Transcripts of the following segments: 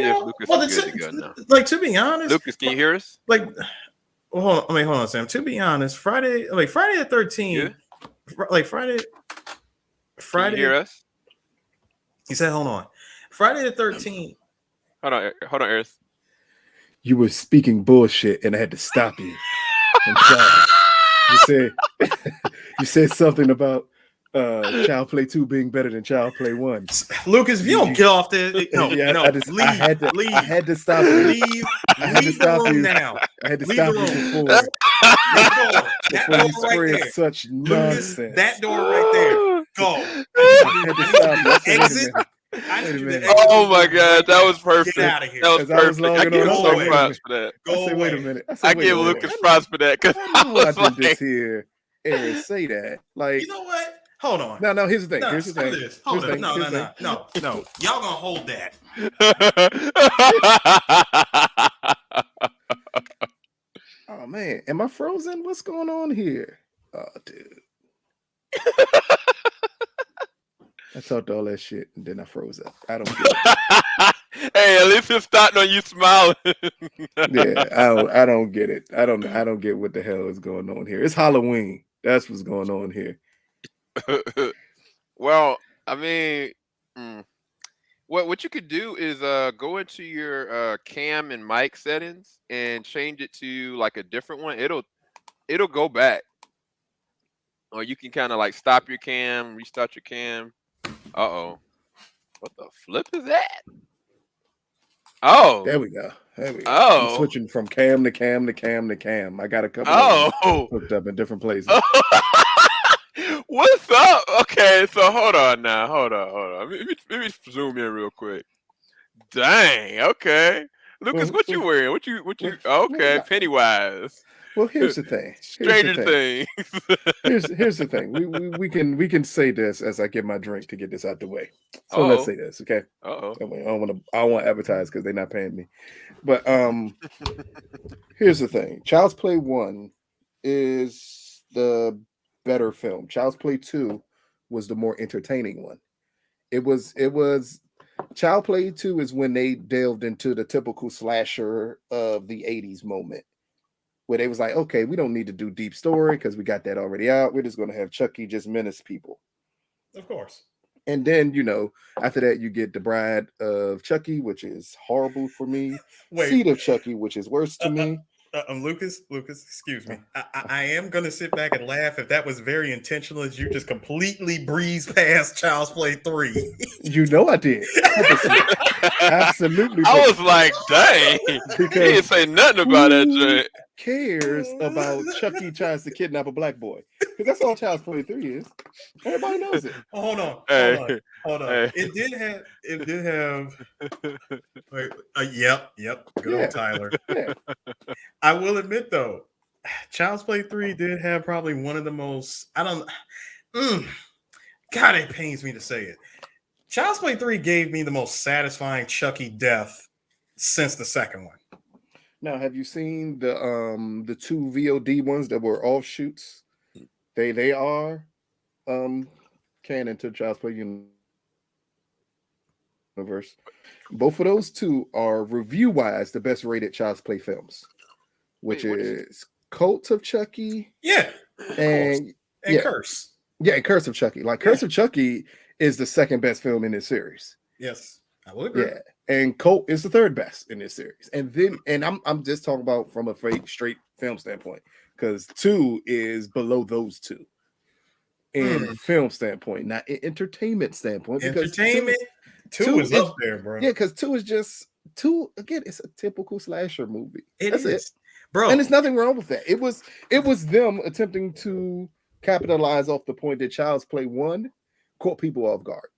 see if Lucas is good to go now. Like, to be honest, Lucas, can you hear us? Like, well, hold on, Sam. To be honest, Friday the 13th, like Friday. Can you hear us? He said, "Hold on, Friday the 13th." Hold on, Earth. You were speaking bullshit, and I had to stop you. I'm sorry. You said something about Child Play 2 being better than Child Play 1. Lucas, if you don't get off there, leave. I had to stop you. Leave the room now. I had to Leave stop the you room. before you spread such nonsense. Lucas, that door right there. Go. I had to stop you. Exit. Oh my God, that was perfect. Get out of here. That was perfect. I give him some props for that. Wait a minute. I give Lucas props for that because I did this here. Aaron, say that. Like, you know what? Hold on. No, here's the thing. No, here's the thing. Hold on. No. Y'all gonna hold that. Oh man, am I frozen? What's going on here? Oh, dude. I talked all that shit and then I froze up. I don't get it. Hey, at least it's starting on you smiling. Yeah, I don't get it. I don't get what the hell is going on here. It's Halloween. That's what's going on here. Well, I mean, what you could do is go into your cam and mic settings and change it to like a different one. It'll go back, or you can kind of like stop your cam, restart your cam. What the flip is that? Oh, there we go. Oh, I'm switching from cam to cam to cam to cam. I got a couple hooked up in different places. What's up? Okay, so hold on. Let me zoom in real quick. Dang. Okay, Lucas, what you wearing? What you? Okay, Pennywise. Well, here's the thing. Stranger Things. Here's the thing. We can say this as I get my drink to get this out the way. So let's say this, okay? I don't want to advertise because they're not paying me. But here's the thing. Child's Play 1 is the better film. Child's Play 2 was the more entertaining one. It was Child Play 2 is when they delved into the typical slasher of the 80s moment, where they was like, okay, we don't need to do deep story because we got that already out. We're just going to have Chucky just menace people. Of course. And then, after that, you get The Bride of Chucky, which is horrible for me. Seed of Chucky, which is worse to me. Lucas, excuse me. I am going to sit back and laugh if that was very intentional as you just completely breezed past Child's Play 3. You know I did. Absolutely. I was like, dang. He didn't say nothing about that joint. Cares about Chucky tries to kidnap a black boy? Because that's all Child's Play 3 is. Everybody knows it. Hold on. Hey. It did have. Wait, yep. Good old Tyler. Yeah. I will admit though, Child's Play 3 did have probably one of the most. God, it pains me to say it. Child's Play 3 gave me the most satisfying Chucky death since the second one. Now, have you seen the two VOD ones that were offshoots? They are canon to Child's Play universe. Both of those two are review-wise the best rated Child's Play films, which is Cult of Chucky. Yeah. And Curse. Yeah, and Curse of Chucky. Like Curse of Chucky is the second best film in this series. Yes, I will agree. Yeah. And Cult is the third best in this series. And I'm just talking about from a straight film standpoint, because 2 is below those two in film standpoint, not in entertainment standpoint. Entertainment, 2 is up there, bro. Yeah, because 2 is just 2 again. It's a typical slasher movie. That's it, bro. And there's nothing wrong with that. It was them attempting to capitalize off the point that Child's Play 1 caught people off guard.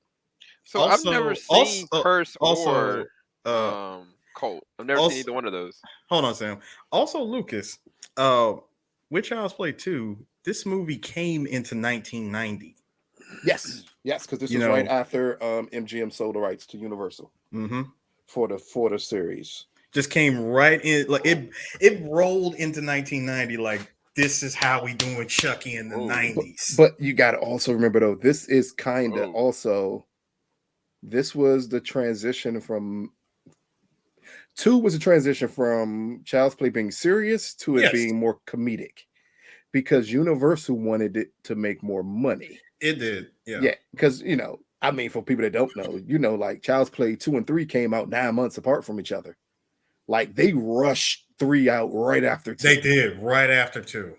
So I've never seen Curse or Cult. I've never seen either one of those. Hold on, Sam. Also, Lucas, with Child's Play 2, this movie came into 1990. Yes, because this was right after MGM sold the rights to Universal for the series. Just came right in, like it rolled into 1990 like this is how we doing Chucky in the 90s. But you got to also remember though, this is kind of also. This was the transition from 2 was a transition from Child's Play being serious to it being more comedic, because Universal wanted it to make more money. It did, yeah. Because I mean, for people that don't know, like Child's Play 2 and 3 came out 9 months apart from each other. Like they rushed 3 out right after 2. They did right after 2.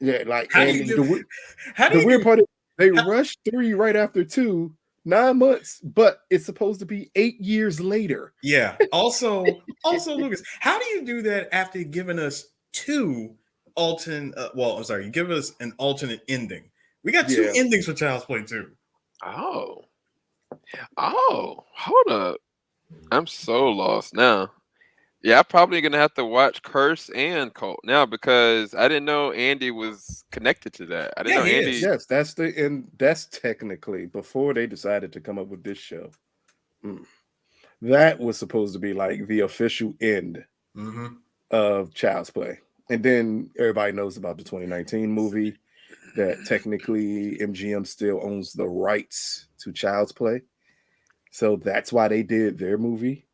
Yeah, like the weird part is they rushed 3 right after 2, 9 months, but it's supposed to be 8 years later. Yeah. Also, Lucas, how do you do that after giving us 2 alternate? You give us an alternate ending. We got 2 endings for Child's Play 2. Oh, hold up! I'm so lost now. Yeah, I'm probably gonna have to watch Curse and Cult now because I didn't know Andy was connected to that. I didn't know Andy. Yes, that's technically before they decided to come up with this show. That was supposed to be like the official end of Child's Play, and then everybody knows about the 2019 movie that technically MGM still owns the rights to Child's Play, so that's why they did their movie,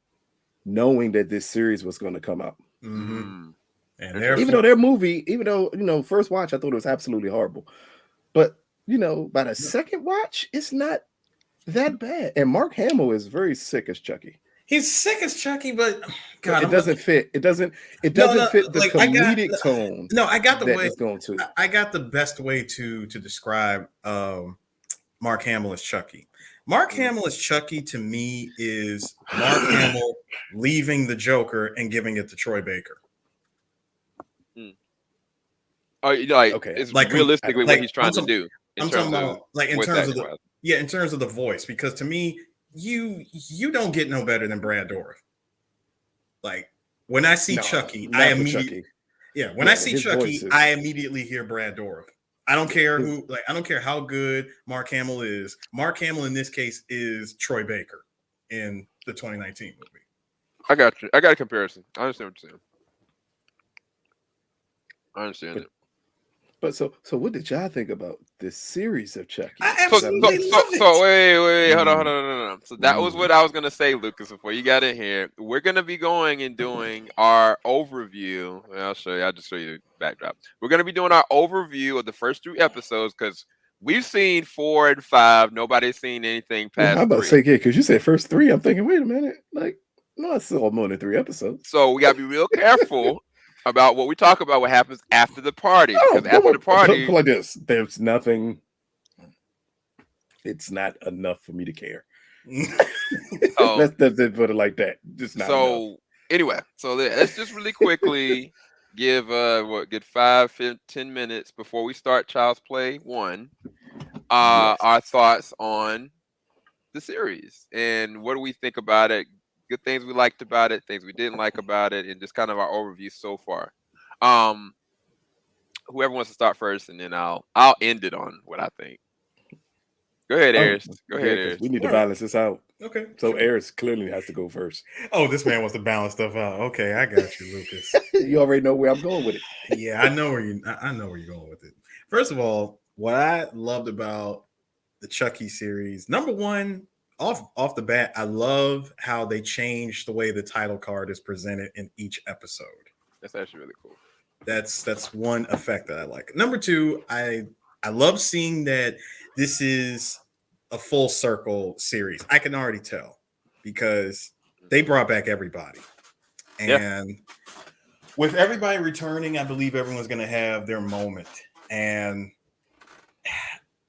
knowing that this series was going to come out. And even though first watch I thought it was absolutely horrible, but by the second watch it's not that bad. And Mark Hamill is very sick as Chucky. He's sick as Chucky, but God, it doesn't fit. It doesn't fit the comedic tone. No, I got the way it's going to. I got the best way to describe Mark Hamill as Chucky. Mark Hamill as Chucky to me is Mark Hamill leaving the Joker and giving it to Troy Baker. Oh, it's like realistically what he's trying to do. I'm talking about in terms of the voice, because to me, you don't get no better than Brad Dourif. Like when I see Chucky, I immediately I immediately hear Brad Dourif. I don't care I don't care how good Mark Hamill is. Mark Hamill in this case is Troy Baker in the 2019 movie. I got you. I got a comparison. I understand what you're saying. I understand it. But so what did y'all think about this series of Chucky? I absolutely love it. So wait, hold on. So that was what I was gonna say, Lucas, before you got in here. We're gonna be going and doing our overview. I'll just show you the backdrop. We're gonna be doing our overview of the first 3 episodes because we've seen 4 and 5. Nobody's seen anything past. I'm about to say, because you said first 3. I'm thinking, wait a minute, like no, it's still more than 3 episodes. So we gotta be real careful about what we talk about, what happens after the party. Because after the party, like this, there's nothing. It's not enough for me to care. Let's put it like that. Just not. So enough. Anyway, so let's just really quickly give 5-10 minutes before we start Child's Play 1. Our thoughts on the series and what do we think about it. Good things we liked about it, things we didn't like about it, and just kind of our overview so far. Whoever wants to start first, and then I'll end it on what I think. Go ahead, Aris. Go ahead, Aris. We need to balance this out. Okay. So Aris clearly has to go first. Oh, this man wants to balance stuff out. Okay, I got you, Lucas. You already know where I'm going with it. Yeah, I know where you're going with it. First of all, what I loved about the Chucky series, number one, off the bat, I love how they changed the way the title card is presented in each episode. That's actually really cool. That's one effect that I like. Number two, I love seeing that this is a full circle series. I can already tell because they brought back everybody. And with everybody returning, I believe everyone's going to have their moment. And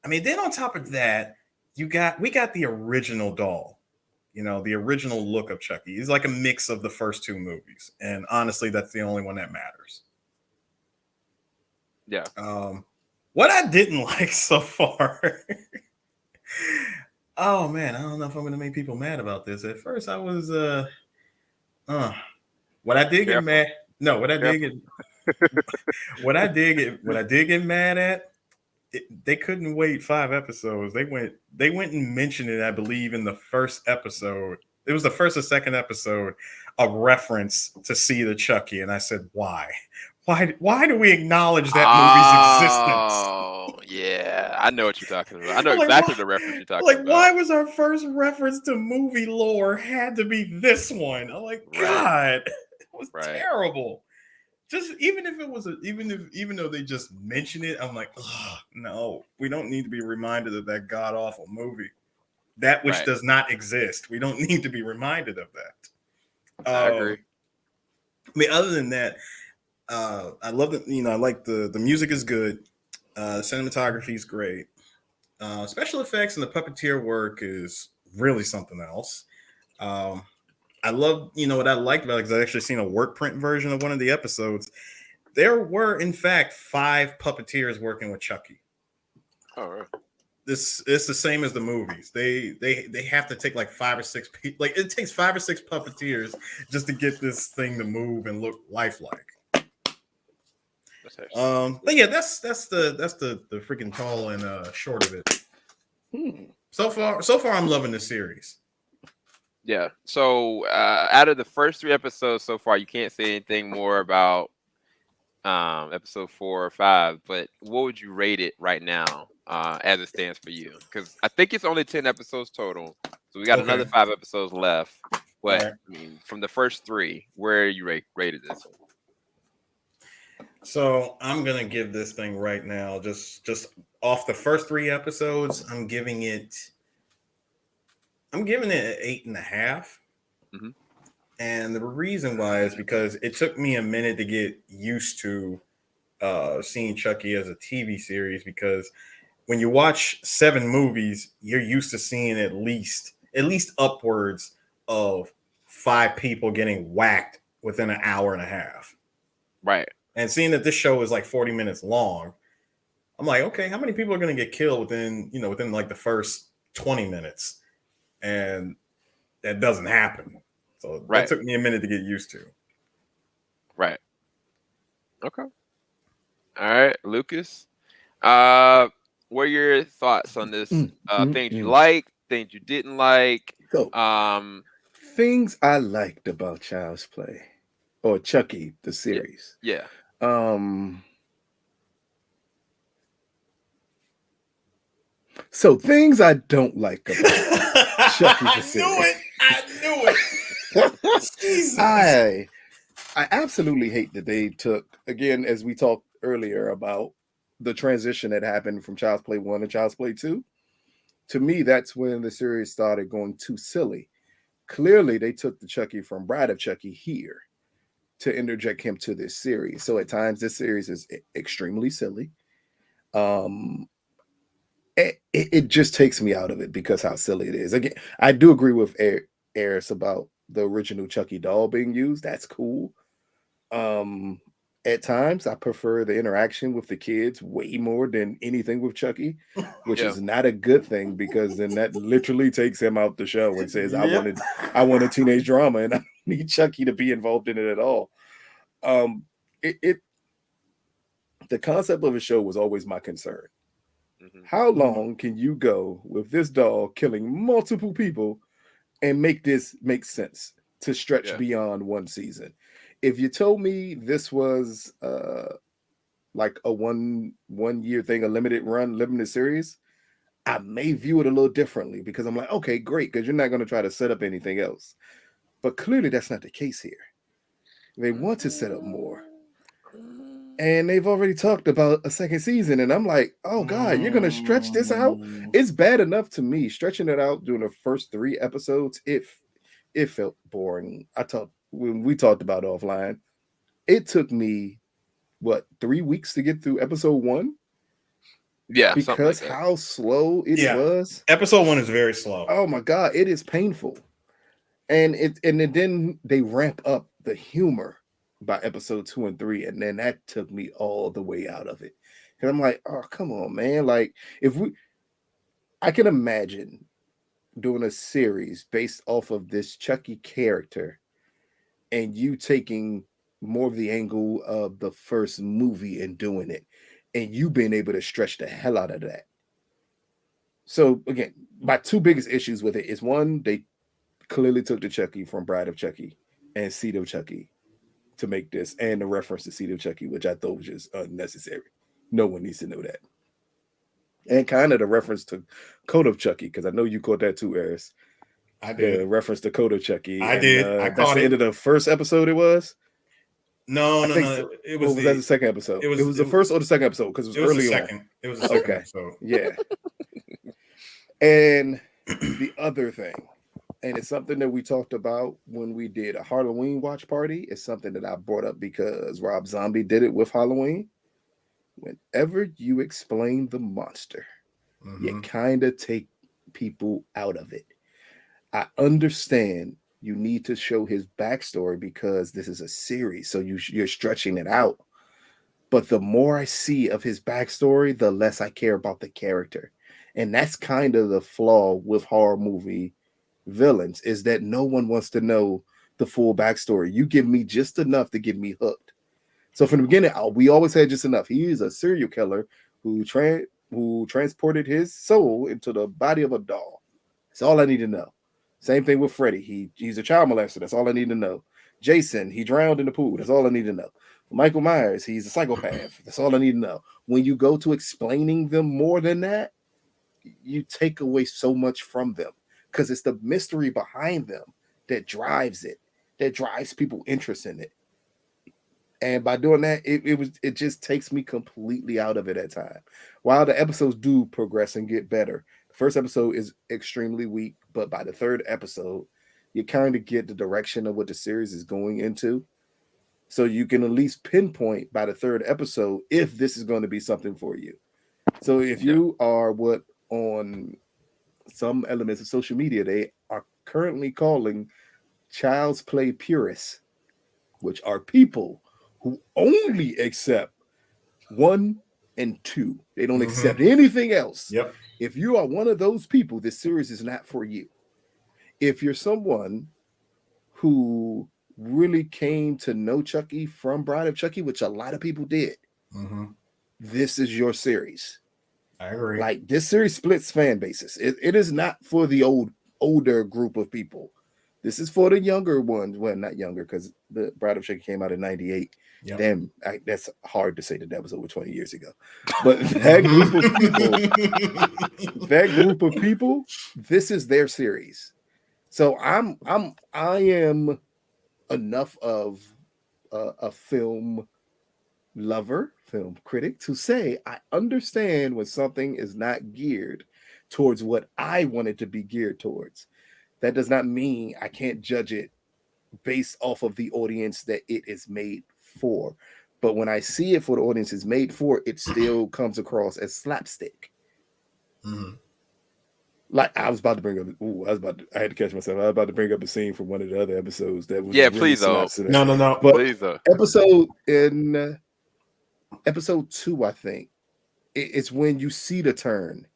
I mean, then on top of that, we got the original doll, the original look of Chucky. He's like a mix of the first 2 movies. And honestly, that's the only one that matters. Yeah. What I didn't like so far. Oh man, I don't know if I'm gonna make people mad about this. At first, I was what I did get mad. No, what I did get mad at. They couldn't wait 5 episodes. They went and mentioned it, I believe, in the first episode. It was the first or second episode, a reference to See the Chucky. And I said, why? Why do we acknowledge that movie's existence? Oh, yeah. I know what you're talking about. I know exactly the reference you're talking about. Why was our first reference to movie lore had to be this one? I'm like, God, it was terrible. Just even if it was even though they just mention it, I'm like, oh, no, we don't need to be reminded of that god awful movie. That which does not exist. We don't need to be reminded of that. I agree. I mean, other than that, I love it. I like the music is good. Cinematography is great. Special effects and the puppeteer work is really something else. I love, what I liked about it, because I actually seen a work print version of one of the episodes. There were, in fact, 5 puppeteers working with Chucky. All right. It's the same as the movies. They have to take like 5 or 6 people. Like it takes 5 or 6 puppeteers just to get this thing to move and look lifelike. But yeah, that's the freaking tall and short of it. So far, I'm loving this series. Yeah. So out of the first 3 episodes so far, you can't say anything more about episode 4 or 5. But what would you rate it right now as it stands for you? Because I think it's only 10 episodes total, so we got another 5 episodes left. But I mean, from the first 3, where you rated this one? So I'm gonna give this thing right now, just off the first 3 episodes, I'm giving it an 8.5. Mm-hmm. And the reason why is because it took me a minute to get used to seeing Chucky as a TV series, because when you watch 7 movies, you're used to seeing at least upwards of 5 people getting whacked within an hour and a half. Right. And seeing that this show is like 40 minutes long, I'm like, okay, how many people are going to get killed within like the first 20 minutes? And that doesn't happen. So that took me a minute to get used to. Right. Okay. All right, Lucas. What are your thoughts on this? Things you liked, things you didn't like. So, things I liked about Child's Play or Chucky the series. Yeah. So things I don't like about Chucky the series. I knew it. Jesus. I absolutely hate that they took, again, as we talked earlier about the transition that happened from Child's Play 1 to Child's Play 2. To me, that's when the series started going too silly. Clearly, they took the Chucky from Bride of Chucky here to interject him to this series. So at times, this series is extremely silly. It just takes me out of it because how silly it is. Again, I do agree with Eris about the original Chucky doll being used. That's cool. At times, I prefer the interaction with the kids way more than anything with Chucky, which is not a good thing, because then that literally takes him out the show and says, I want a teenage drama and I need Chucky to be involved in it at all. The concept of a show was always my concern. How long can you go with this doll killing multiple people and make this make sense to stretch beyond one season? If you told me this was like a one year thing, a limited series, I may view it a little differently, because I'm like, okay, great, because you're not going to try to set up anything else. But clearly that's not the case here. They want to set up more. And they've already talked about a second season. And I'm like, oh God, you're going to stretch this out? It's bad enough to me. Stretching it out during the first 3 episodes, it felt boring. When we talked about offline, it took me, 3 weeks to get through episode 1? Yeah. Because how slow it was. Episode 1 is very slow. Oh my God, it is painful. And then they ramp up the humor by episode 2 and 3, and then that took me all the way out of it. And I'm like, oh, come on, man. Like, I can imagine doing a series based off of this Chucky character and you taking more of the angle of the first movie and doing it, and you being able to stretch the hell out of that. So again, my 2 biggest issues with it is, one, they clearly took the Chucky from Bride of Chucky and Seed of Chucky to make this, and the reference to Seed of Chucky, which I thought was just unnecessary. No one needs to know that. And kind of the reference to Code of Chucky, because I know you caught that too, Eris. I did. The reference to Code of Chucky. I did. I that's the end of the first episode. It was. No. So. It was that the second episode. It was the first or the second episode because it was early second. On. It was the second episode. Yeah. And the other thing, and it's something that we talked about when we did a Halloween watch party. It's something that I brought up because Rob Zombie did it with Halloween. Whenever you explain the monster, you kind of take people out of it. I understand you need to show his backstory because this is a series, so you're stretching it out. But the more I see of his backstory, the less I care about the character. And that's kind of the flaw with horror movie villains, is that no one wants to know the full backstory. You give me just enough to get me hooked. So from the beginning, we always had just enough. He is a serial killer who transported his soul into the body of a doll. That's all I need to know. Same thing with Freddy. He's a child molester. That's all I need to know. Jason, he drowned in the pool. That's all I need to know. Michael Myers, he's a psychopath. That's all I need to know. When you go to explaining them more than that, you take away so much from them because it's the mystery behind them that drives it, that drives people interest in it. And by doing that, it just takes me completely out of it at times. While the episodes do progress and get better, the first episode is extremely weak, but by the third episode, you kind of get the direction of what the series is going into. So you can at least pinpoint by the third episode if this is going to be something for you. So if you are on some elements of social media, they are currently calling child's play purists, which are people who only accept 1 and 2. They don't accept anything else. Yep. If you are one of those people, this series is not for you. If you're someone who really came to know Chucky from Bride of Chucky, which a lot of people did, this is your series. I agree. Like, this series splits fan bases. It is not for the older group of people. This is for the younger ones. Well, not younger, because the Bride of Chucky came out in 98. Yep. Damn, that's hard to say that was over 20 years ago. But that group of people, this is their series. So I am enough of a film lover, film critic, to say I understand when something is not geared towards what I want it to be geared towards. That does not mean I can't judge it based off of the audience that it is made for. But when I see it for the audience it's made for, it still comes across as slapstick. Like, I was about to bring up. I had to catch myself. I was about to bring up a scene from one of the other episodes that was. Yeah, really please though. No. But please though. Episode 2, I think it's when you see the turn.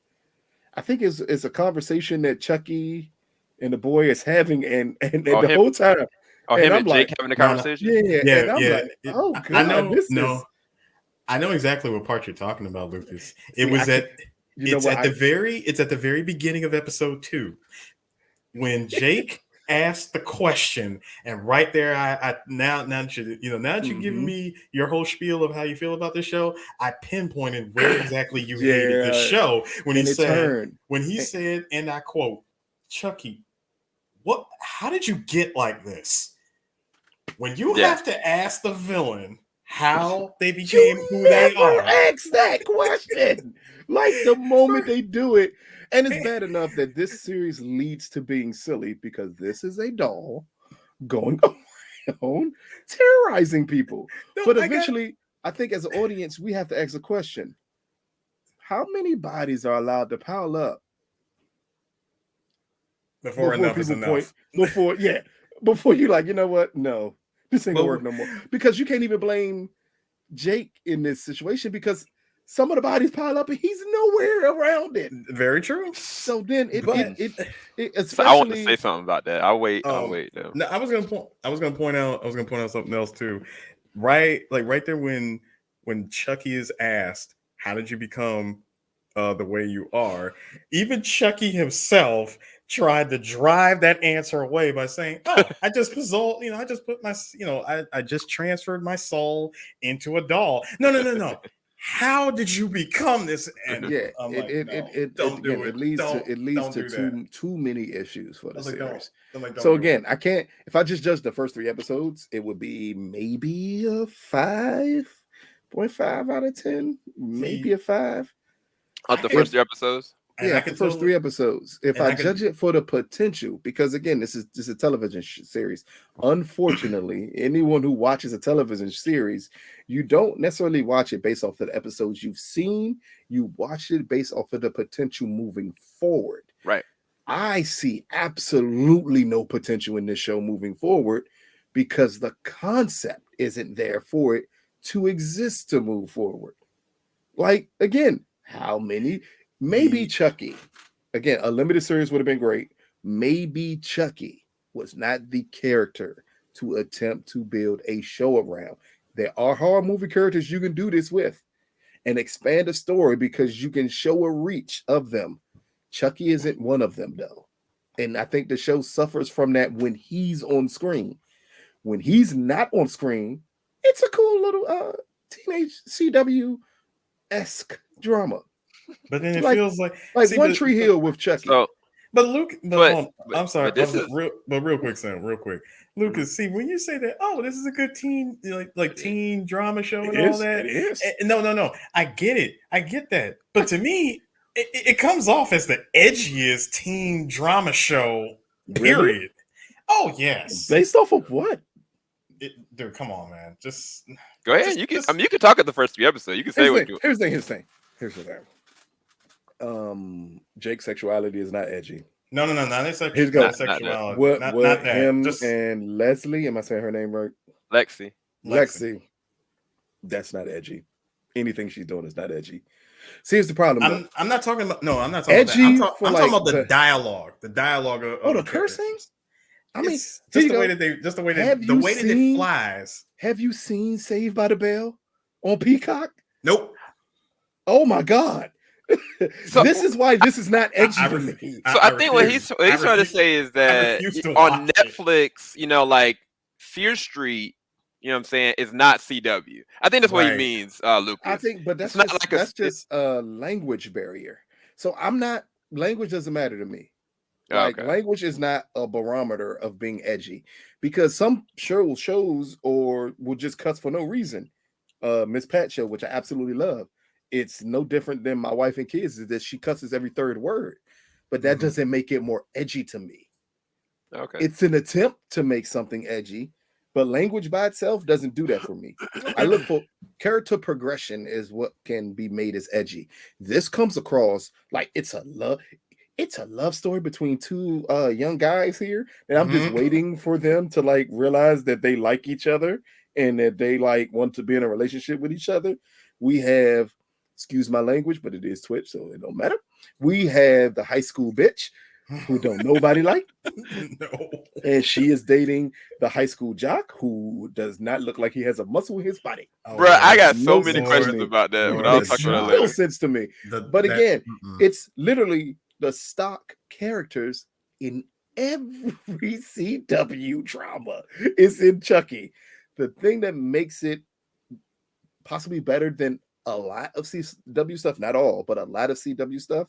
I think it's a conversation that Chucky and the boy is having, and the whole time. Oh, him and Jake having a conversation. Yeah. And I'm like, oh god, I know exactly what part you're talking about, Lucas. It's at the very beginning of episode 2 when Jake asked the question, and right there, now that you're giving me your whole spiel of how you feel about this show, I pinpointed where exactly you hated the show when he said, and I quote, "Chucky, what? How did you get like this?" When you have to ask the villain how they became who they are. Ask that question. Like, the moment they do it, and it's bad enough that this series leads to being silly because this is a doll going around terrorizing people. But eventually, I think as an audience, we have to ask a question: how many bodies are allowed to pile up before enough is enough? Before you like, you know what? No, this ain't gonna work no more. Because you can't even blame Jake in this situation because some of the bodies pile up and he's nowhere around it. Very true. So then especially, I want to say something about that. I'll wait. Though. No, I was gonna point out something else too. Right there when Chucky is asked, "How did you become the way you are?" Even Chucky himself tried to drive that answer away by saying, "Oh, I just I just put my, I just transferred my soul into a doll." No. How did you become this? And yeah, I'm like, no, it do it leads to that. too many issues for the series. Don't So again, I can't. If I just judge the first 3 episodes, it would be maybe a 5.5 out of 10, maybe a 5. Of the first 3 episodes. Yeah, the first 3 episodes. If I judge it for the potential, because again, this is a television series. Unfortunately, anyone who watches a television series, you don't necessarily watch it based off of the episodes you've seen. You watch it based off of the potential moving forward. Right. I see absolutely no potential in this show moving forward because the concept isn't there for it to exist to move forward. Like, again, how many? Maybe Chucky. Again, a limited series would have been great. Maybe Chucky was not the character to attempt to build a show around. There are horror movie characters you can do this with and expand a story because you can show a reach of them. Chucky isn't one of them, though. And I think the show suffers from that when he's on screen. When he's not on screen, it's a cool little teenage CW-esque drama. But then it feels like One Tree Hill with Chucky. So, but Luke, I'm sorry. Real quick, Sam. Real quick, Lucas. See, when you say that, oh, this is a good teen, like teen drama show and all that. It is. No. I get it. I get that. But to me, it comes off as the edgiest teen drama show. Period. Really? Oh yes. Based off of what? Dude, come on, man. Just go ahead. You can talk at the first 3 episodes. You can say what you. Here's the thing. Here's the thing. Jake's sexuality is not edgy. No. Not sexuality. Not that. Him and Leslie. Am I saying her name right? Lexi. That's not edgy. Anything she's doing is not edgy. See, here's the problem. I'm not talking about. No, I'm not talking edgy about that. I'm talking about the dialogue. The dialogue of the cursing. I mean, just the way that it flies. Have you seen Saved by the Bell on Peacock? Nope. Oh my God. So, this is why this is not edgy for me. So I think what he's trying to say is that on Netflix, like Fear Street, you know what I'm saying, is not CW. I think that's what he means, Lucas. I think, but that's just a language barrier. So language doesn't matter to me. Language is not a barometer of being edgy because some shows will just cuss for no reason. Miss Pat show, which I absolutely love. It's no different than My Wife and Kids, is that she cusses every third word, but that doesn't make it more edgy to me. Okay. It's an attempt to make something edgy, but language by itself doesn't do that for me. I look for character progression is what can be made as edgy. This comes across like it's a love story between 2 young guys here, and I'm just waiting for them to like realize that they like each other and that they like want to be in a relationship with each other. We have, excuse my language, but it is Twitch, so it don't matter. We have the high school bitch who don't nobody like. No. And she is dating the high school jock who does not look like he has a muscle in his body. Bro, I got so many questions about that, but I'll talk about it later. No sense to me. It's literally the stock characters in every CW drama. It's in Chucky. The thing that makes it possibly better than a lot of CW stuff, not all, but a lot of CW stuff,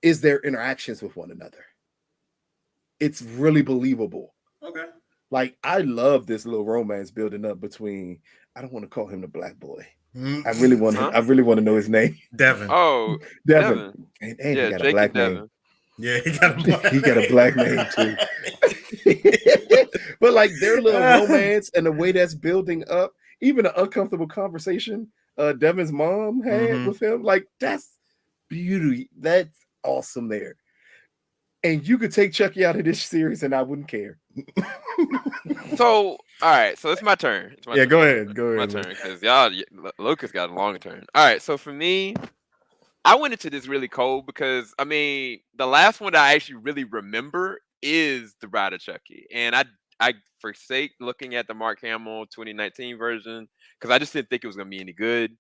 is their interactions with one another. It's really believable. Okay. Like, I love this little romance building up between, I don't want to call him the black boy. I really want to know his name. Devin. Oh, Devin. And he got a black name. Yeah, he got a black name too. But like their little romance and the way that's building up, even an uncomfortable conversation Devin's mom had with him, like that's beauty. That's awesome there. And you could take Chucky out of this series and I wouldn't care. So, all right. So it's my turn. Go ahead. My turn, because Lucas got a long turn. All right. So for me, I went into this really cold because, I mean, the last one that I actually really remember is The Bride of Chucky. And I forsake looking at the Mark Hamill 2019 version because I just didn't think it was going to be any good.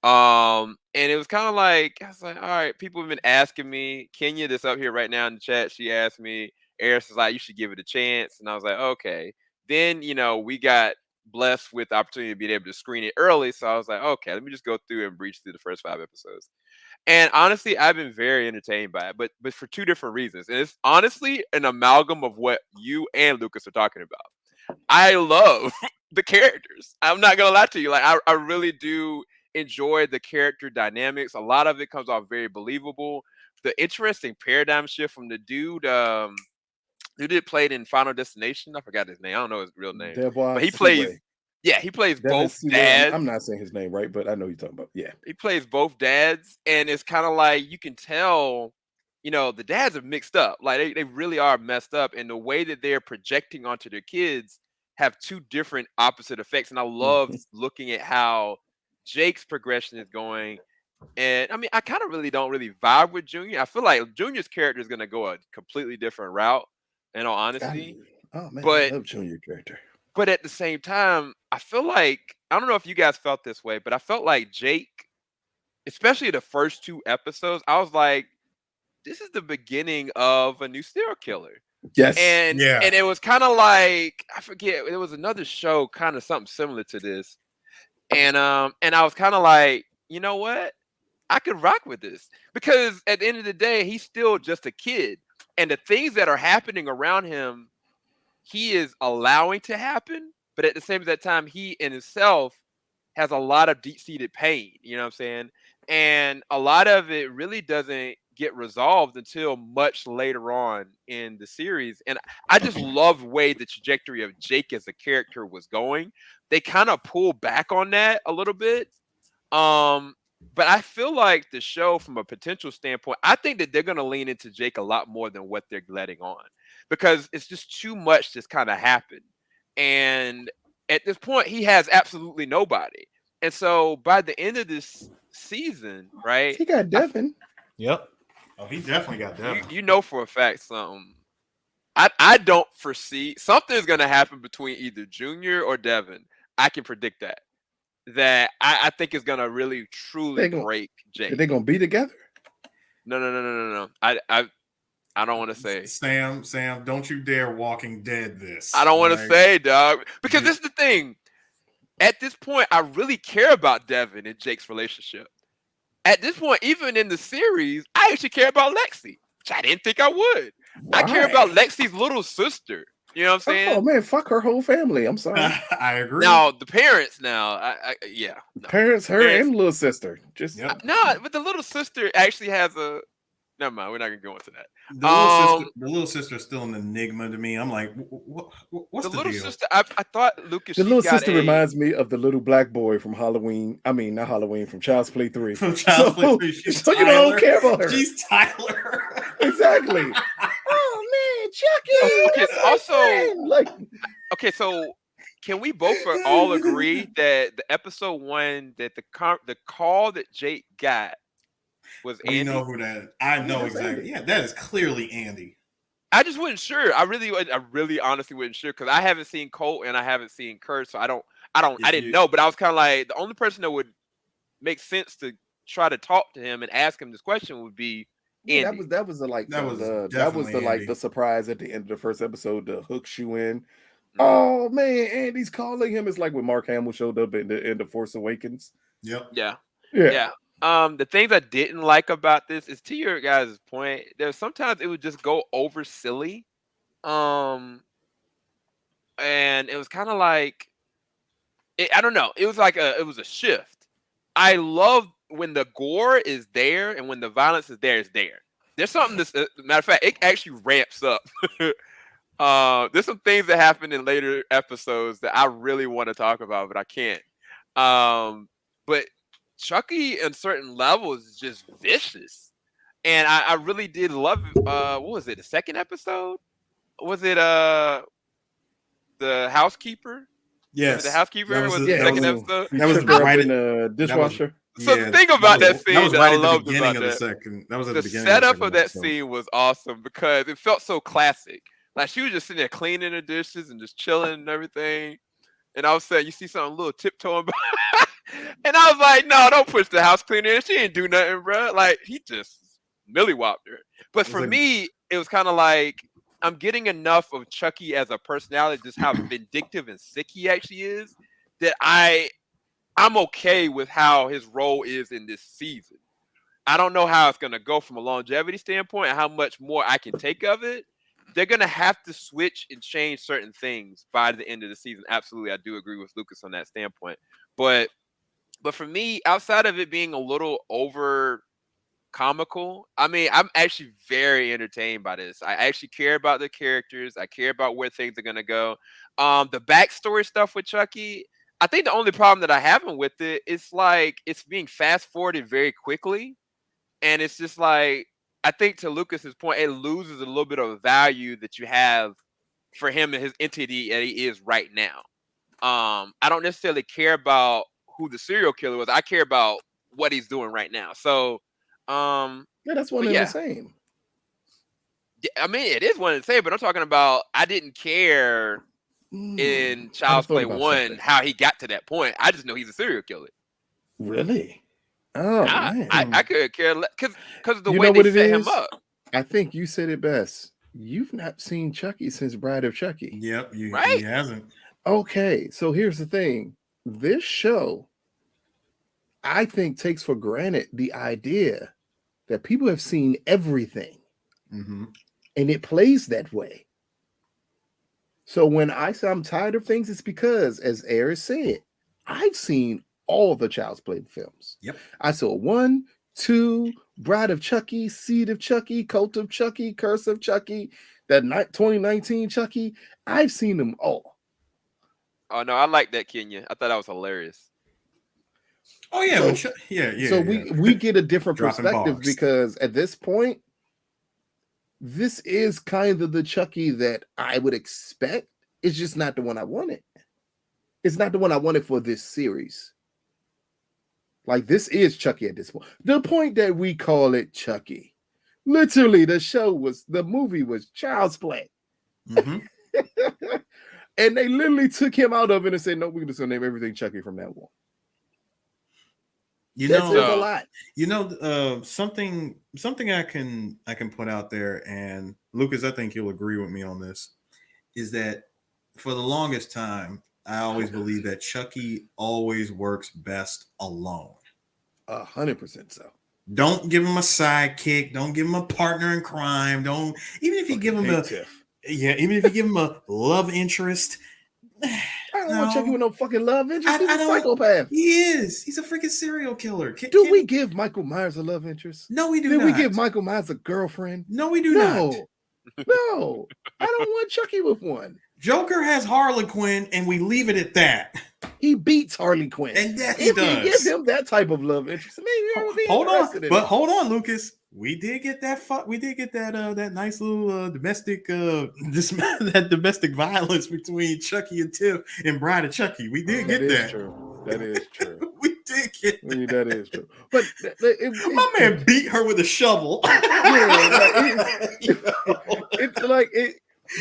And it was kind of like, I was like, all right, people have been asking me. Kenya, that's up here right now in the chat, she asked me. Eris was like, you should give it a chance. And I was like, okay. Then, we got blessed with the opportunity to be able to screen it early. So I was like, okay, let me just go through and breach through the first 5 episodes. And honestly, I've been very entertained by it, but for 2 different reasons. And it's honestly an amalgam of what you and Lucas are talking about. I love the characters. I'm not gonna lie to you. Like I really do enjoy the character dynamics. A lot of it comes off very believable. The interesting paradigm shift from the dude who did played in Final Destination. I forgot his name. I don't know his real name. But he plays he plays both dads. I'm not saying his name right, but I know you're talking about. Yeah. He plays both dads, and it's kind of like you can tell, the dads are mixed up. Like they really are messed up, and the way that they're projecting onto their kids have 2 different opposite effects. And I love looking at how Jake's progression is going. And I mean, I kind of really don't vibe with Junior. I feel like Junior's character is going to go a completely different route, in all honesty. I but love Junior character. But at the same time, I feel like, I don't know if you guys felt this way, but I felt like Jake, especially the first 2 episodes, I was like, this is the beginning of a new serial killer. Yes. And it was kind of like, I forget, it was another show, kind of something similar to this. And I was kind of like, you know what? I could rock with this. Because at the end of the day, he's still just a kid. And the things that are happening around him, he is allowing to happen, but at the same time, he in himself has a lot of deep-seated pain, you know what I'm saying? And a lot of it really doesn't get resolved until much later on in the series. And I just love the way the trajectory of Jake as a character was going. They kind of pull back on that a little bit. But I feel like the show, from a potential standpoint, I think that they're going to lean into Jake a lot more than what they're letting on, because it's just too much just kind of happened. And at this point, he has absolutely nobody. And so by the end of this season, right? He got Devin. Yep. Oh, he definitely got Devin. You know for a fact something. I don't foresee something's going to happen between either Junior or Devin. I can predict that. That I think is going to really, truly break Jake. Are they going to be together? No. I don't want to say. Sam, don't you dare Walking Dead this. I don't want to say, dog. Because this is the thing. At this point, I really care about Devin and Jake's relationship. At this point, even in the series, I actually care about Lexi, which I didn't think I would. Why? I care about Lexi's little sister. You know what I'm saying? Oh man, fuck her whole family. I'm sorry. I agree. Now the parents, parents, and little sister. Just but the little sister actually has a. Never mind. We're not gonna go into that. The little sister is still an enigma to me. I'm like, what's the little deal? sister? I thought Lucas. The little sister reminds me of the little black boy from Halloween. I mean, not Halloween, from Child's Play 3. From Child's Play 3. So you don't care about her. She's Tyler. Exactly. Oh man, Chucky. Okay, so can we both all agree that the episode 1, that the call that Jake got was Andy? We know who that is. I know exactly. Yeah, that is clearly Andy. I just wasn't sure. I really honestly wasn't sure, because I haven't seen Colt and I haven't seen Kurt, so I didn't know. But I was kind of like, the only person that would make sense to try to talk to him and ask him this question would be Andy. That was the surprise at the end of the first episode that hooks you in. Oh man, Andy's calling him. It's like when Mark Hamill showed up in the Force Awakens. Yep. Yeah. The things I didn't like about this is, to your guys' point, there's sometimes it would just go over silly. And it was kind of like, I don't know. It was like it was a shift. I love when the gore is there and when the violence is there, it's there. There's something matter of fact, it actually ramps up. There's some things that happen in later episodes that I really want to talk about, but I can't. But Chucky in certain levels is just vicious. And I really did love what was it, the second episode? Was it the housekeeper? Yes. The housekeeper was the second episode. That was right in the dishwasher. So the thing about that scene that I right loved at the beginning about of that, the second. That was at the the beginning. setup of that scene was awesome, because it felt so classic. Like she was just sitting there cleaning the dishes and just chilling and everything. And all of a sudden you see something a little tiptoeing by. And I was like, no, don't push the house cleaner in. She didn't do nothing, bro. Like, he just millywhopped her. But for me, it was kind of like, I'm getting enough of Chucky as a personality, just how vindictive and sick he actually is, that I'm okay with how his role is in this season. I don't know how it's going to go from a longevity standpoint and how much more I can take of it. They're going to have to switch and change certain things by the end of the season. Absolutely, I do agree with Lucas on that standpoint. But for me, outside of it being a little over comical, I mean, I'm actually very entertained by this. I actually care about the characters. I care about where things are going to go. The backstory stuff with Chucky, I think the only problem that I have with it is like it's being fast forwarded very quickly. And it's just like, I think to Lucas's point, it loses a little bit of value that you have for him and his entity that he is right now. I don't necessarily care about who the serial killer was. I care about what he's doing right now. So, yeah, that's one and the same. I mean, it is one and the same, but I'm talking about I didn't care in Child's Play 1 how he got to that point. I just know he's a serial killer. Really? Oh, man. I could care less because of the way they set him up. I think you said it best. You've not seen Chucky since Bride of Chucky. Yep, he hasn't. Okay, so here's the thing. This show, I think, takes for granted the idea that people have seen everything. Mm-hmm. And it plays that way. So when I say I'm tired of things, it's because, as Aris said, I've seen all the Child's Play films. Yep. I saw 1, 2, Bride of Chucky, Seed of Chucky, Cult of Chucky, Curse of Chucky, that 2019 Chucky. I've seen them all. Oh no, I like that, Kenya. I thought that was hilarious. Oh yeah, so, So we get a different perspective because at this point, this is kind of the Chucky that I would expect. It's just not the one I wanted. It's not the one I wanted for this series. Like, this is Chucky at this point. The point that we call it Chucky. Literally, the movie was Child's Play. Mm-hmm. And they literally took him out of it and said, no, we're just going to name everything Chucky from now on. That's a lot. Something I can put out there, and Lucas, I think you'll agree with me on this, is that for the longest time, I always believe that Chucky always works best alone. 100% so. Don't give him a sidekick. Don't give him a partner in crime. Even if you give him even if you give him a love interest. I don't want Chucky with no fucking love interest. He's a psychopath. He is. He's a freaking serial killer. Do we give Michael Myers a love interest? No, we do not. Did we give Michael Myers a girlfriend? No, we do not. No, I don't want Chucky with one. Joker has Harley Quinn, and we leave it at that. He beats Harley Quinn, and that he does. If you give him that type of love interest, maybe I'll be interested in it. Hold on, Lucas. We did get that. We did get that nice little domestic violence between Chucky and Tiff and Bride of Chucky. We did get that. That is true. We did get that. That is true. But my man beat her with a shovel.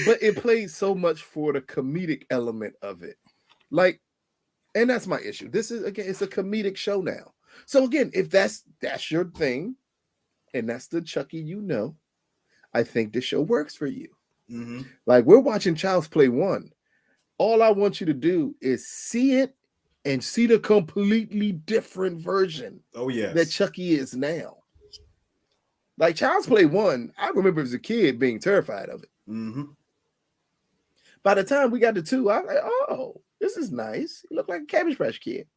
But it plays so much for the comedic element of it. Like, and that's my issue. This is, again, it's a comedic show now. So again, if that's your thing, and that's the Chucky I think this show works for you. Mm-hmm. Like, we're watching Child's Play 1. All I want you to do is see it and see the completely different version that Chucky is now. Like, Child's Play 1, I remember as a kid being terrified of it. Mm-hmm. By the time we got to 2, I was like, oh, this is nice. He looked like a Cabbage Patch Kid.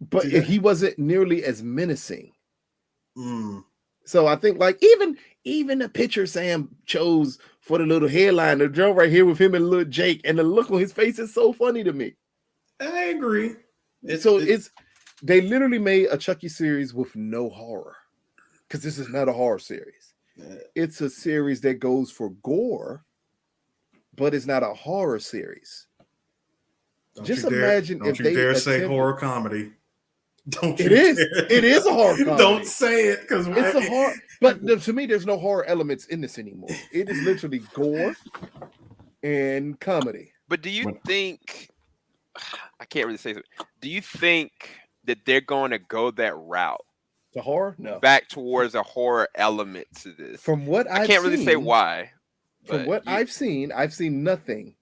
But he wasn't nearly as menacing. Mm. So I think, like, even the picture Sam chose for the little headline, the drum right here with him and little Jake, and the look on his face is so funny to me. I agree. They literally made a Chucky series with no horror, because this is not a horror series. It's a series that goes for gore, but it's not a horror series. Just imagine if they dare say horror comedy. It is a horror comedy. Don't say it, because it's a horror. But to me, there's no horror elements in this anymore. It is literally gore and comedy. But do you think I can't really say. Do you think that they're going to go that route? The horror? No. Back towards a horror element to this. From what I can't really say why. From what I've seen nothing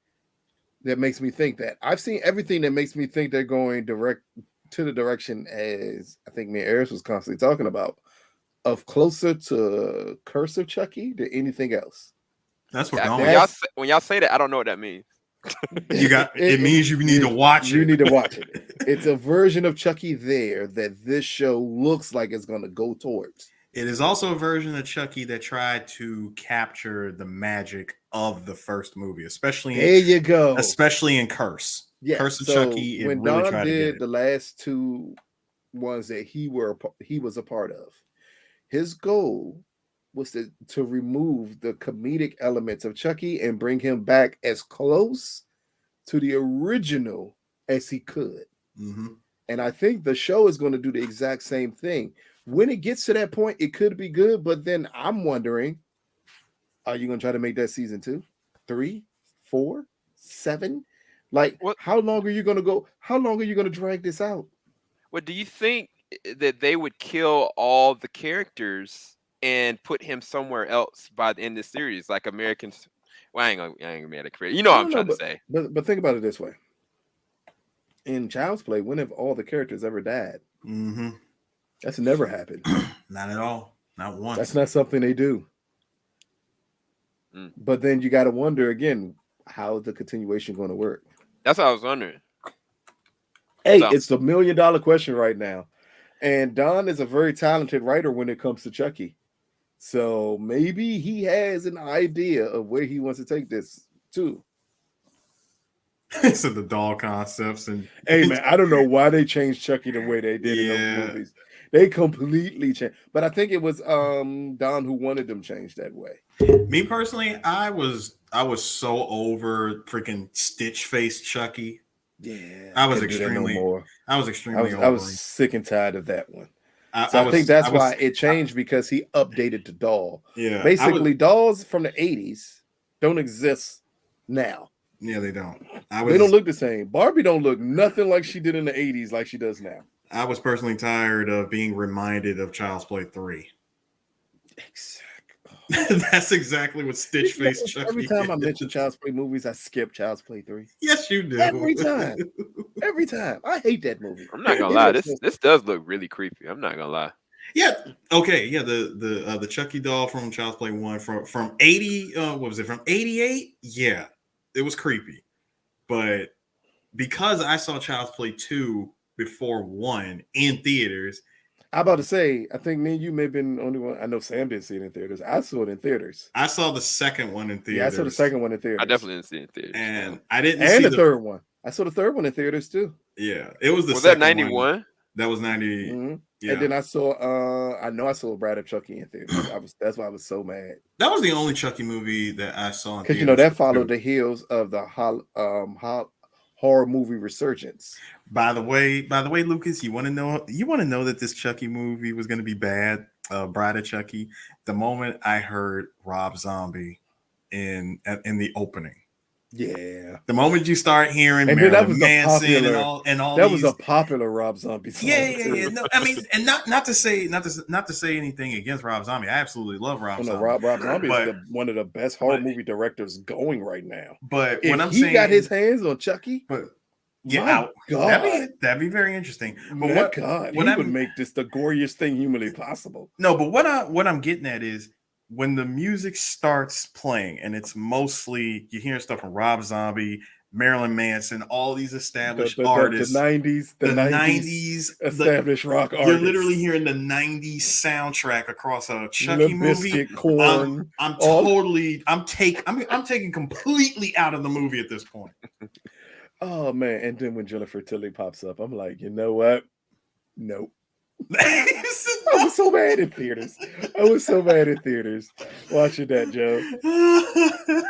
that makes me think that. I've seen everything that makes me think they're going direct to the direction, as I think me and Eris was constantly talking about, of closer to Curse of Chucky than anything else. That's what when y'all say that, I don't know what that means. It means you need to watch it. You need to watch it. It's a version of Chucky there that this show looks like it's going to go towards. It is also a version of Chucky that tried to capture the magic of the first movie, especially in Curse. Yeah. Curse of Chucky. When really Don did the last two ones that he was a part of, his goal was to remove the comedic elements of Chucky and bring him back as close to the original as he could. Mm-hmm. And I think the show is going to do the exact same thing. When it gets to that point, it could be good, but then I'm wondering, are you going to try to make that season 2, 3, 4, 7? Like, how long are you going to go? How long are you going to drag this out? Well, do you think that they would kill all the characters and put him somewhere else by the end of the series, like Americans? Well, I ain't gonna make a career. You know what I'm trying to say. But think about it this way: in Child's Play, when have all the characters ever died? Mm-hmm. That's never happened. Not at all. Not once. That's not something they do. But then you got to wonder again, how the continuation going to work? That's what I was wondering. Hey, it's the $1 million question right now. And Don is a very talented writer when it comes to Chucky. So maybe he has an idea of where he wants to take this to. So the doll concepts and hey man, I don't know why they changed Chucky the way they did in those movies. They completely changed. But I think it was Don who wanted them changed that way. Me personally, I was so over freaking Stitch face Chucky. Yeah, I was extremely over. I was sick and tired of that one. I think that's why it changed, because he updated the doll. Yeah, basically, dolls from the 80s don't exist now. Yeah, they don't. They don't look the same. Barbie don't look nothing like she did in the 80s like she does now. I was personally tired of being reminded of Child's Play 3. Exactly. That's exactly what Stitch Face Chucky Every time I mention Child's Play movies, I skip Child's Play 3. Yes, you do. Every time. Every time. I hate that movie. I'm not gonna lie. This does look really creepy. I'm not gonna lie. Yeah. Okay. Yeah. The Chucky doll from Child's Play 1 from 80. What was it? From 88? Yeah. It was creepy. But because I saw Child's Play 2 before 1 in theaters. I'm about to say, I think me and you may have been the only one. I know Sam didn't see it in theaters. I saw it in theaters. I saw the second one in theaters. Yeah, I saw the second one in theaters. I definitely didn't see it in theaters. And I didn't see the third one. I saw the third one in theaters too. Yeah. It was the Was that 91? That was 90. Mm-hmm. Yeah. And then I saw Bride of Chucky in theaters. That's why I was so mad. That was the only Chucky movie that I saw in theaters. Because that followed the heels of the horror movie resurgence. By the way, Lucas, you want to know that this Chucky movie was going to be bad? Bride of Chucky. The moment I heard Rob Zombie in the opening. Yeah. The moment you start hearing Marilyn Manson and all that was a popular Rob Zombie song. Yeah. No, I mean, and not to say anything against Rob Zombie. I absolutely love Rob Zombie. Rob Zombie is one of the best horror movie directors going right now. But if when I'm saying he got his hands on Chucky, that'd be very interesting. But he would make this the goriest thing humanly possible. No, but what I'm getting at is, when the music starts playing and it's mostly you're hearing stuff from Rob Zombie, Marilyn Manson, all these established artists, the 90s established rock artists. You're literally hearing the 90s soundtrack across a Chucky movie. Korn, I'm taking completely out of the movie at this point. Oh man! And then when Jennifer Tilly pops up, I'm like, you know what? Nope. I was so bad in theaters. Watching that, Joe.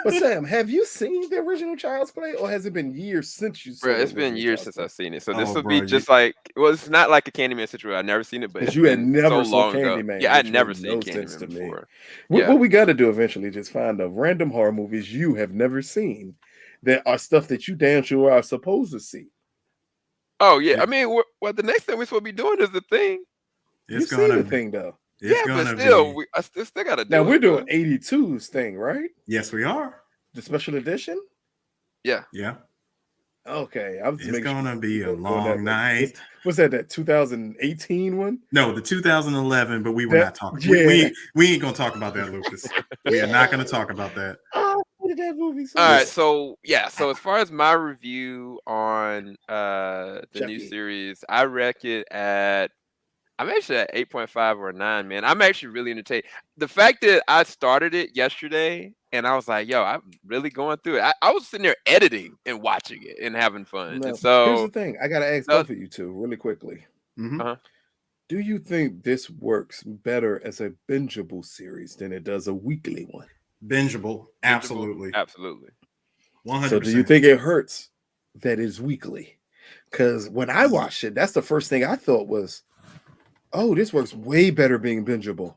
But Sam, have you seen the original Child's Play, or has it been years since you saw it? It's been years since I've seen it. So this would be just like, well, it's not like a Candyman situation. I've never seen it, but you had never saw Candyman. Yeah, I'd never seen Candyman before. What we got to do eventually, just find the random horror movies you have never seen that are stuff that you damn sure are supposed to see. Oh yeah, I mean, well, the next thing we're supposed to be doing is the thing. You see the thing though. Yeah, but still, I still got to do it. Now we're doing 82's thing, right? Yes, we are. The special edition. Yeah. Okay, it's gonna be a long night. What's that? That 2018 one? No, the 2011. But we were not talking. Yeah. We ain't gonna talk about that, Lucas. We are not gonna talk about that. Oh, that movie. All right, so so as far as my review on the Chucky. new series, I rec it at. I'm actually at 8.5 or a 9, man. I'm actually really entertained. The fact that I started it yesterday and I was like, yo, I'm really going through it. I was sitting there editing and watching it and having fun. No, and so here's the thing. I got to ask both of you two really quickly. Mm-hmm. Do you think this works better as a bingeable series than it does a weekly one? Bingeable. Absolutely. 100%. So do you think it hurts that it's weekly? Because when I watched it, that's the first thing I thought was, oh, this works way better being bingeable.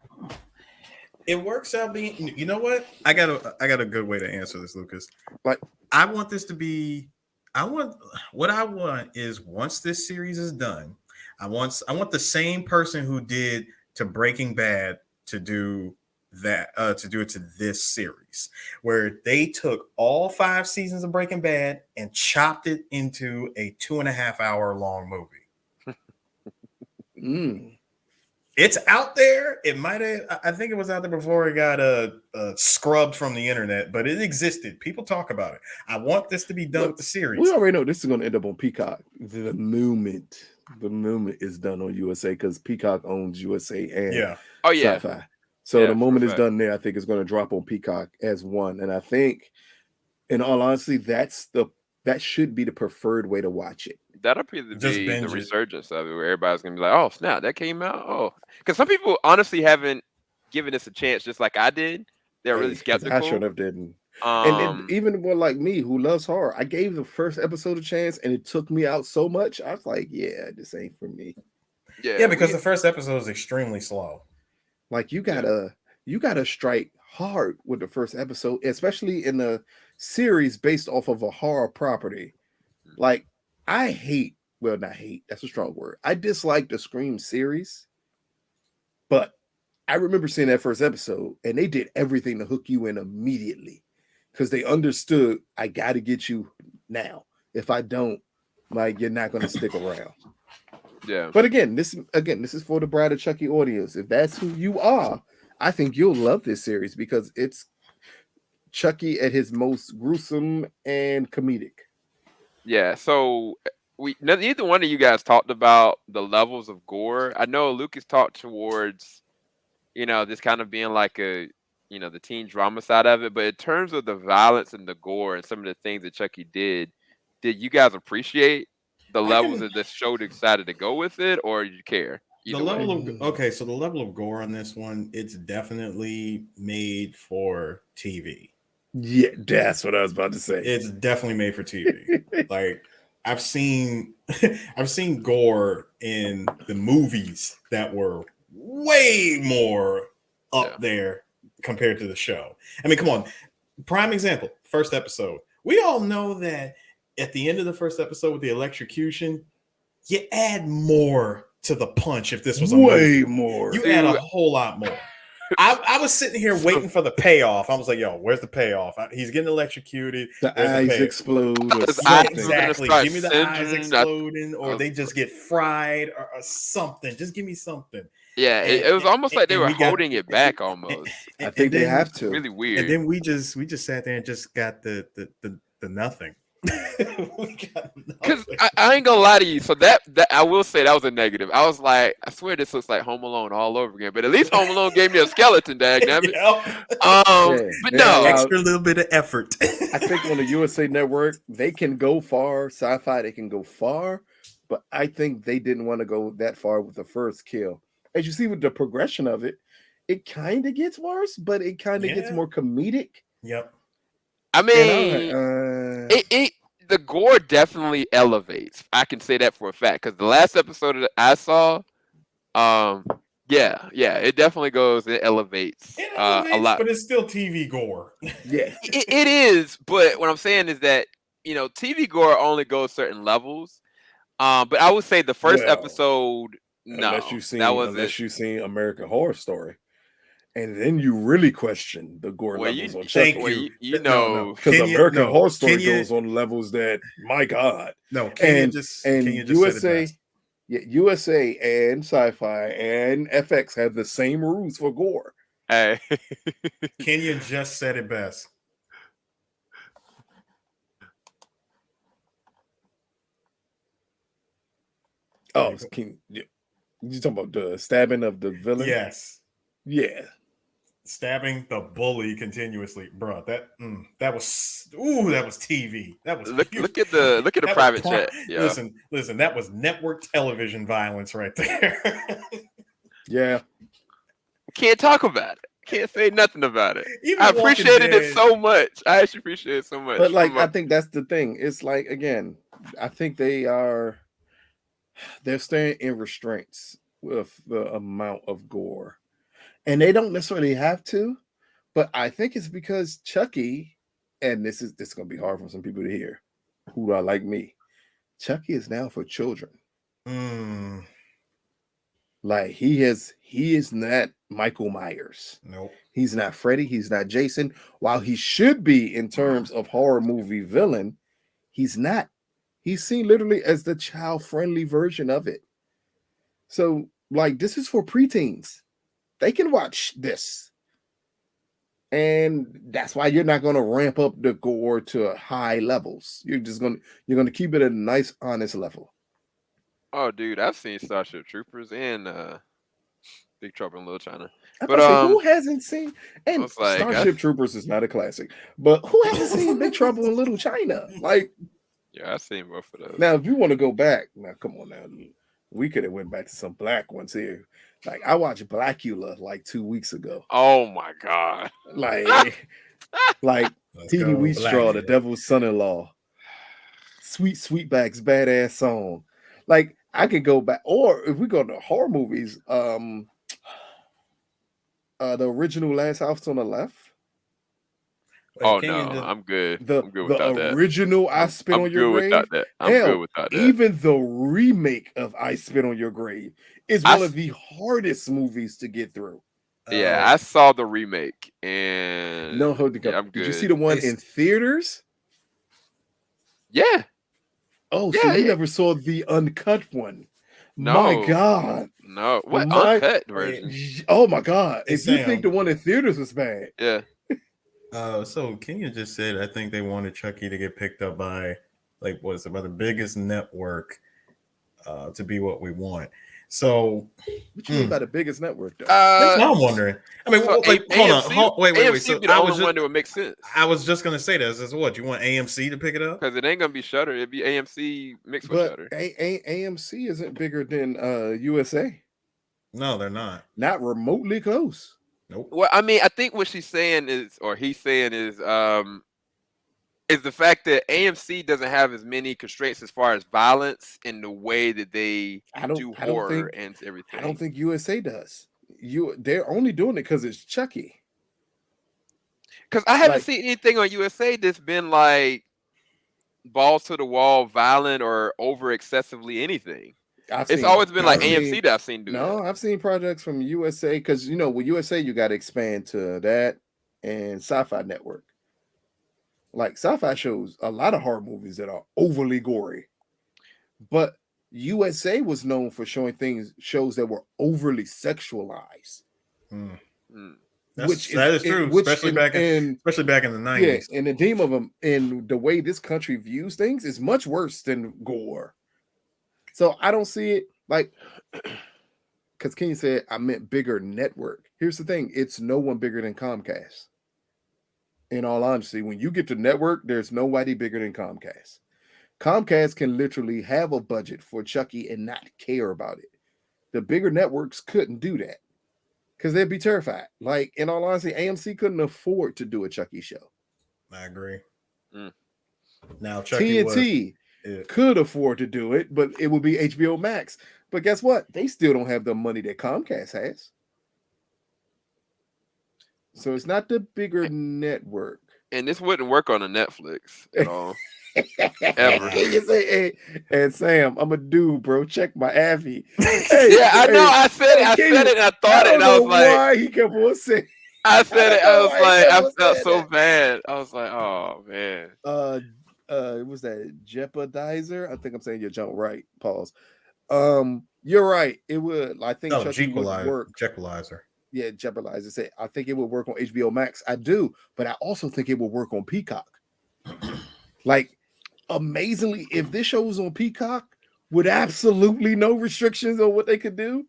It works out being. You know what? I got a good way to answer this, Lucas. Like, I want this to be. What I want is once this series is done, I want the same person who did to Breaking Bad to do that to do it to this series, where they took all 5 seasons of Breaking Bad and chopped it into a 2.5 hour long movie. It's out there. It might have. I think it was out there before it got scrubbed from the internet, but it existed. People talk about it. I want this to be done with the series. We already know this is going to end up on Peacock the moment is done on USA, because Peacock owns USA and Sci-Fi. So the moment it's done there, I think it's going to drop on Peacock as one. And I think, in all honesty, that should be the preferred way to watch it. That'll be the resurgence of it, where everybody's gonna be like, "Oh snap, that came out!" Oh, because some people honestly haven't given this a chance, just like I did. They're really skeptical. I sure enough didn't. And even one like me who loves horror, I gave the first episode a chance, and it took me out so much. I was like, "Yeah, this ain't for me." Yeah, because the first episode is extremely slow. Like you gotta strike hard with the first episode, especially in a series based off of a horror property. Like, I hate, well, not hate, that's a strong word. I dislike the Scream series, but I remember seeing that first episode and they did everything to hook you in immediately because they understood, I got to get you now. If I don't, like, you're not going to stick around. Yeah. But again, this is for the Bride of Chucky audience. If that's who you are, I think you'll love this series because it's Chucky at his most gruesome and comedic. Yeah, so neither one of you guys talked about the levels of gore. I know Lucas talked towards, this kind of being like a, the teen drama side of it. But in terms of the violence and the gore and some of the things that Chucky did you guys appreciate the levels that this show decided to go with it, or did you care? So the level of gore on this one, it's definitely made for TV. Yeah, that's what I was about to say. It's definitely made for TV. Like, I've seen gore in the movies that were way more up there compared to the show. I mean, come on. Prime example, first episode. We all know that at the end of the first episode with the electrocution, you add more to the punch if this was a movie. More. You add a whole lot more. I was sitting here waiting for the payoff. I was like, yo, where's the payoff? He's getting electrocuted. The eyes explode. Exactly. Give me the eyes exploding, or they just get fried or something. Just give me something. Yeah, it was almost like they were holding it back almost. I think they have to. Really weird. And then we just sat there and just got the nothing. Because I ain't gonna lie to you, so that I will say that was a negative. I was like, I swear this looks like Home Alone all over again, but at least Home Alone gave me a skeleton, dagnabbit. But no, extra little bit of effort. I think on the USA Network they can go far, Sci-Fi they can go far, but I think they didn't want to go that far with the first kill. As you see with the progression of it, it kind of gets worse, but it kind of gets more comedic. Yep. I mean, the gore definitely elevates. I can say that for a fact because the last episode that I saw, it definitely goes. It elevates a lot, but it's still TV gore. Yeah, it is. But what I'm saying is that TV gore only goes certain levels. But I would say the first episode, unless no, you've seen American Horror Story. And then you really question the gore levels on Chucky. Because American Horror Story goes on levels that, my God. No, can you just USA, USA and Sci-Fi and FX have the same rules for gore. Hey, Kenya just said it best. Oh, you talking about the stabbing of the villain? Yes. Yeah. Stabbing the bully continuously, bro. That was TV. That was look at the private chat. Yeah. Listen, that was network television violence right there. Yeah. Can't talk about it. Can't say nothing about it. I appreciated it so much. I actually appreciate it so much. But I think that's the thing. It's like, again, I think they're staying in restraints with the amount of gore. And they don't necessarily have to, but I think it's because Chucky, and this is going to be hard for some people to hear who are like me. Chucky is now for children. Like he is not Michael Myers. Nope. He's not Freddy. He's not Jason. While he should be in terms of horror movie villain, he's not. He's seen literally as the child-friendly version of it. So, like, this is for preteens. They can watch this. And that's why you're not going to ramp up the gore to high levels. You're going to keep it at a nice, honest level. Oh, dude, I've seen Starship Troopers and Big Trouble in Little China. But who hasn't seen? And Starship Troopers is not a classic, but who hasn't seen Big Trouble in Little China? Like, yeah, I've seen both of those. Now, if you want to go back, now come on, now we could have went back to some black ones here. Like I watched Blackula like 2 weeks ago. Oh my God! Like Petey Wheatstraw, the Devil's Son-in-Law, Sweet Sweetback's badass song. Like I could go back, or if we go to horror movies, the original Last House on the Left. Oh no, I'm good. I'm good without that. The original I Spit on Your Grave. I'm good without that. Even the remake of I Spit on Your Grave is one of the hardest movies to get through. Yeah, I saw the remake and I'm good. Did you see the one in theaters? Yeah. Oh, so you never saw the uncut one? No. My God. No. What uncut version? Oh my God. If you think the one in theaters was bad. Yeah. So Kenya just said, I think they wanted Chucky to get picked up by, like, what's about the biggest network to be what we want. So, what you mean by the biggest network, though? That's what I'm wondering. I mean, so wait. AMC So be the only one that would make sense. I was just gonna say that. Is what you want AMC to pick it up? Because it ain't gonna be Shudder. It'd be AMC mixed with Shudder. AMC isn't bigger than USA. No, they're not. Not remotely close. Nope. Well, I mean, I think what she's saying is, or he's saying is the fact that AMC doesn't have as many constraints as far as violence in the way that they do horror and everything. I don't think USA does. They're only doing it because it's Chucky. Because I haven't seen anything on USA that's been like balls to the wall, violent, or over excessively anything. It's always been like AMC that I've seen do that. No, I've seen projects from USA because with USA you got to expand to that and Sci-Fi Network. Like Sci-Fi shows a lot of horror movies that are overly gory, but USA was known for showing shows that were overly sexualized. That is true, especially back in the 90s. Yeah, and the theme of them and the way this country views things is much worse than gore. So I don't see it like, because Kenya said I meant bigger network. Here's the thing: it's no one bigger than Comcast. In all honesty, when you get to network, there's nobody bigger than Comcast. Comcast can literally have a budget for Chucky and not care about it. The bigger networks couldn't do that because they'd be terrified. Like, in all honesty, AMC couldn't afford to do a Chucky show. I agree. Now, Chucky TNT could afford to do it, but it would be HBO Max. But guess what? They still don't have the money that Comcast has. So it's not the bigger network. And this wouldn't work on a Netflix at all. Ever. You say, hey, and Sam, I'm a dude, bro. Check my Avi. Hey, yeah, I know. I said it. I said it. And I thought it. And I was like, why he kept on saying. I said it. I was like, I felt so bad. I was like, oh man. It was that jeopardizer. I think I'm saying your jump right. Pause. You're right. It would. I think Chucky would work. Jeopardizer. Yeah, jeopardizer. I think it would work on HBO Max. I do, but I also think it would work on Peacock. Like, amazingly, if this show was on Peacock with absolutely no restrictions on what they could do,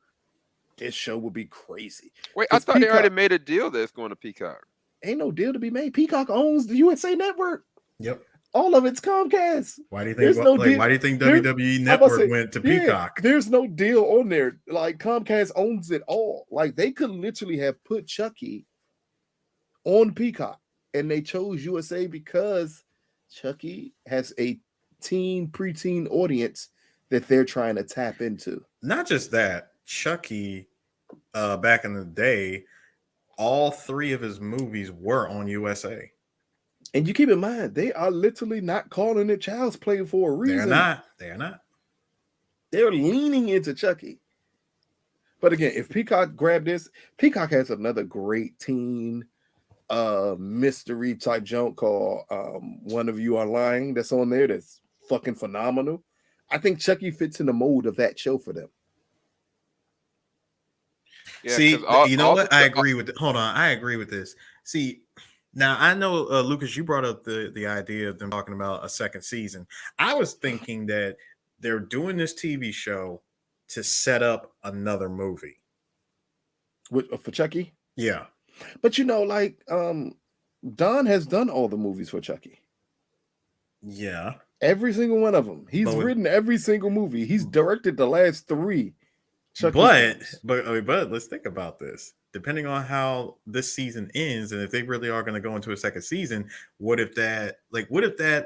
this show would be crazy. Wait, I thought Peacock, they already made a deal that's going to Peacock. Ain't no deal to be made. Peacock owns the USA Network. Yep. All of it's Comcast. Why do you think? Why do you think WWE Network went to Peacock? There's no deal on there. Like, Comcast owns it all. Like, they could literally have put Chucky on Peacock, and they chose USA because Chucky has a preteen audience that they're trying to tap into. Not just that, Chucky, back in the day, all 3 of his movies were on USA. And you keep in mind, they are literally not calling it Child's Play for a reason. They're not. They're leaning into Chucky. But again, if Peacock grabbed this, Peacock has another great teen mystery type junk called One of You Are Lying that's on there that's fucking phenomenal. I think Chucky fits in the mold of that show for them. Yeah, see, you know what? I agree with hold on, I agree with this. See, now I know Lucas, you brought up the idea of them talking about a second season. I was thinking that they're doing this TV show to set up another movie. For Chucky? Yeah. But like Don has done all the movies for Chucky. Yeah. Every single one of them. He's written every single movie. He's directed the last 3 Chucky films. But let's think about this. Depending on how this season ends, and if they really are going to go into a second season, what if that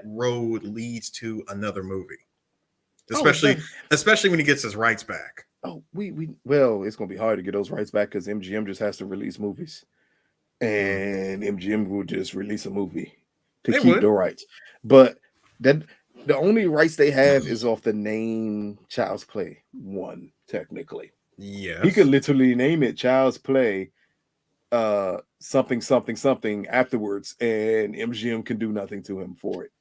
road leads to another movie? Especially when he gets his rights back. Oh, well, it's gonna be hard to get those rights back because MGM just has to release movies. And MGM will just release a movie to keep the rights. But then the only rights they have is off the name Child's Play 1, technically. Yeah. He could literally name it Child's Play something afterwards, and MGM can do nothing to him for it.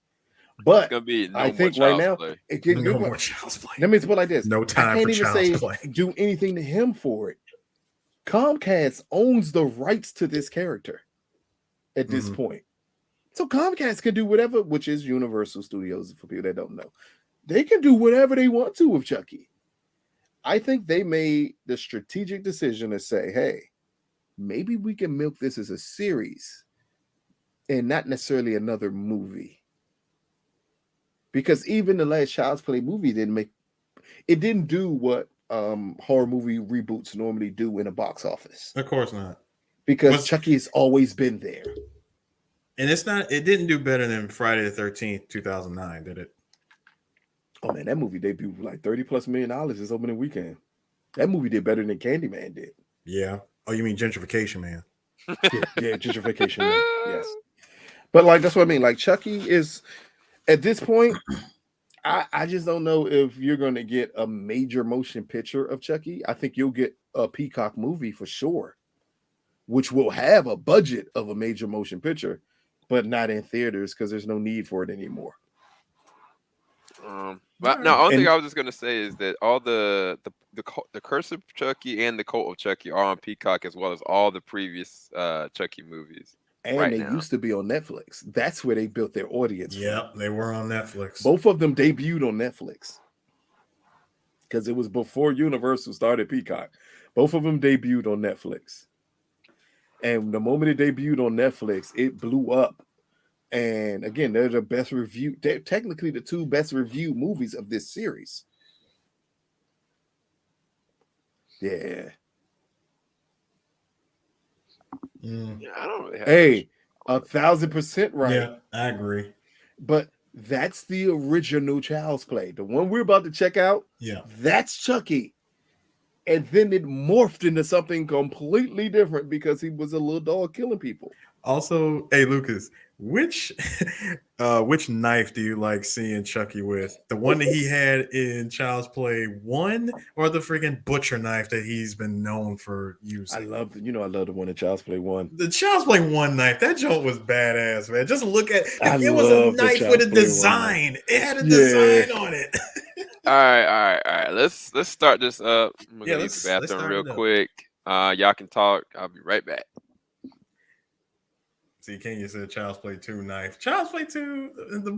But I think right now no more Child's Play. Let me put it like this. No time for Child's Play. Do anything to him for it. Comcast owns the rights to this character at this point. So Comcast can do whatever, which is Universal Studios for people that don't know. They can do whatever they want to with Chucky. I think they made the strategic decision to say, hey, maybe we can milk this as a series and not necessarily another movie. Because even the last Child's Play movie didn't do what horror movie reboots normally do in a box office. Of course not. Because Chucky has always been there. And it didn't do better than Friday the 13th, 2009, did it? Oh man, that movie debuted like $30+ million this opening weekend. That movie did better than Candyman did. Yeah. Oh, you mean Gentrification Man? Yeah, Gentrification Man. Yes. But like that's what I mean. Like Chucky is at this point, I just don't know if you're going to get a major motion picture of Chucky. I think you'll get a Peacock movie for sure, which will have a budget of a major motion picture, but not in theaters because there's no need for it anymore. But no, only thing I was just gonna say is that all the Curse of Chucky and the Cult of Chucky are on Peacock as well as all the previous Chucky movies. And they used to be on Netflix. That's where they built their audience. Yeah, they were on Netflix. Both of them debuted on Netflix because it was before Universal started Peacock. Both of them debuted on Netflix. And the moment it debuted on Netflix, it blew up. And again, they're the best review. They're technically the 2 best reviewed movies of this series. Yeah. Yeah, I don't really have 1,000% right. Yeah, I agree. But that's the original Child's Play. The one we're about to check out, that's Chucky. And then it morphed into something completely different because he was a little dog killing people. Also, hey, Lucas, Which knife do you like seeing Chucky with? The one that he had in Child's Play 1 or the freaking butcher knife that he's been known for using? I love the one in Child's Play 1. The Child's Play 1 knife, that joint was badass, man. Just look at it was a knife with a design. It had a design on it. All right. Let's start this up. I'm gonna use the bathroom real quick. Y'all can talk. I'll be right back. See, Kenya said Child's Play 2 knife. Child's Play 2, the